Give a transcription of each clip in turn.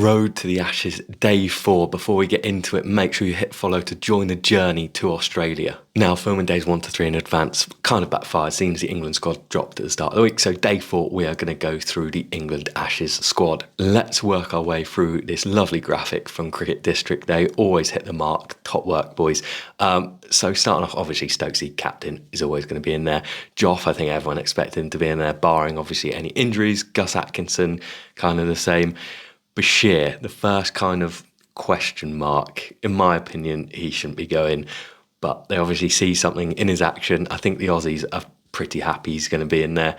Road to the Ashes, day 4. Before we get into it, make sure you hit follow to join the journey to Australia. Now, filming days 1 to 3 in advance kind of backfired, seeing as the England squad dropped at the start of the week. So day 4, we are going to go through the England Ashes squad. Let's work our way through this lovely graphic from Cricket District. They always hit the mark. Top work, boys. So starting off, obviously, Stokesy, captain, is always going to be in there. Joff, I think everyone expected him to be in there, barring obviously any injuries. Gus Atkinson, kind of the same. Bashir, the first kind of question mark. In my opinion, he shouldn't be going, but they obviously see something in his action. I think the Aussies are pretty happy he's going to be in there.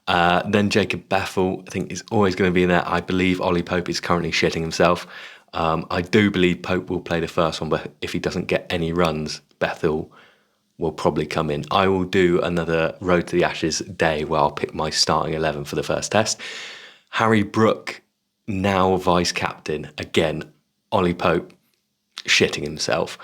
Then Jacob Bethel, I think, is always going to be in there. I believe Ollie Pope is currently shitting himself. I do believe Pope will play the first one, but if he doesn't get any runs, Bethel will probably come in. I will do another Road to the Ashes day where I'll pick my starting 11 for the first test. Harry Brook, now vice-captain. Again, Ollie Pope shitting himself.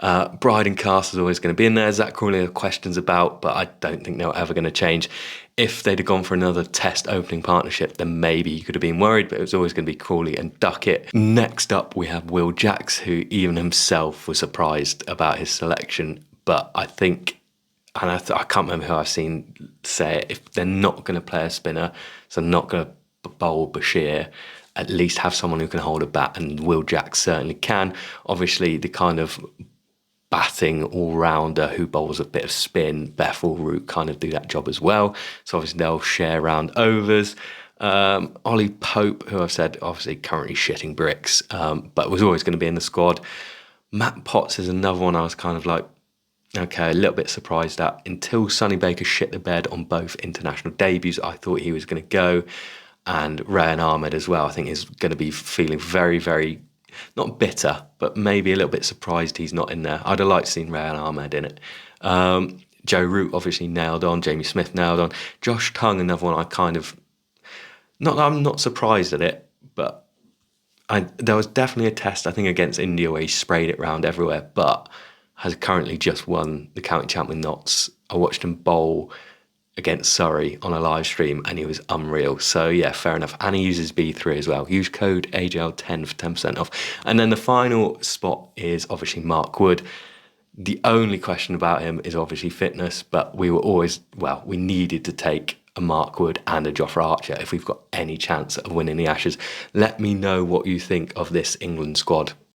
Bryden Castle is always going to be in there. Zach Crawley have questions about, but I don't think they're ever going to change. If they'd have gone for another test opening partnership, then maybe you could have been worried, but it was always going to be Crawley and Duckett. Next up, we have Will Jacks, who even himself was surprised about his selection. But I think, and I can't remember who I've seen say it, if they're not going to play a spinner, so not going to bowl Bashir, at least have someone who can hold a bat, and Will Jacks certainly can. Obviously, the kind of batting all-rounder who bowls a bit of spin, Bethel, Root kind of do that job as well. So obviously they'll share round overs. Ollie Pope, who I've said obviously currently shitting bricks, but was always going to be in the squad. Matt Potts is another one I was kind of like, okay, a little bit surprised at. Until Sonny Baker shit the bed on both international debuts, I thought he was going to go. And Rayan Ahmed as well, I think is going to be feeling very, very, not bitter, but maybe a little bit surprised he's not in there. I'd have liked to see Rayan Ahmed in it. Joe Root obviously nailed on, Jamie Smith nailed on. Josh Tongue, another one I kind of, I'm not surprised at it, but there was definitely a test, I think, against India where he sprayed it round everywhere, but has currently just won the county champ with Notts. I watched him bowl against Surrey on a live stream and he was unreal. So yeah, fair enough. And he uses B3 as well. Use code AJL10 for 10% off. And then the final spot is obviously Mark Wood. The only question about him is obviously fitness, but we were always, we needed to take a Mark Wood and a Jofra Archer if we've got any chance of winning the Ashes. Let me know what you think of this England squad.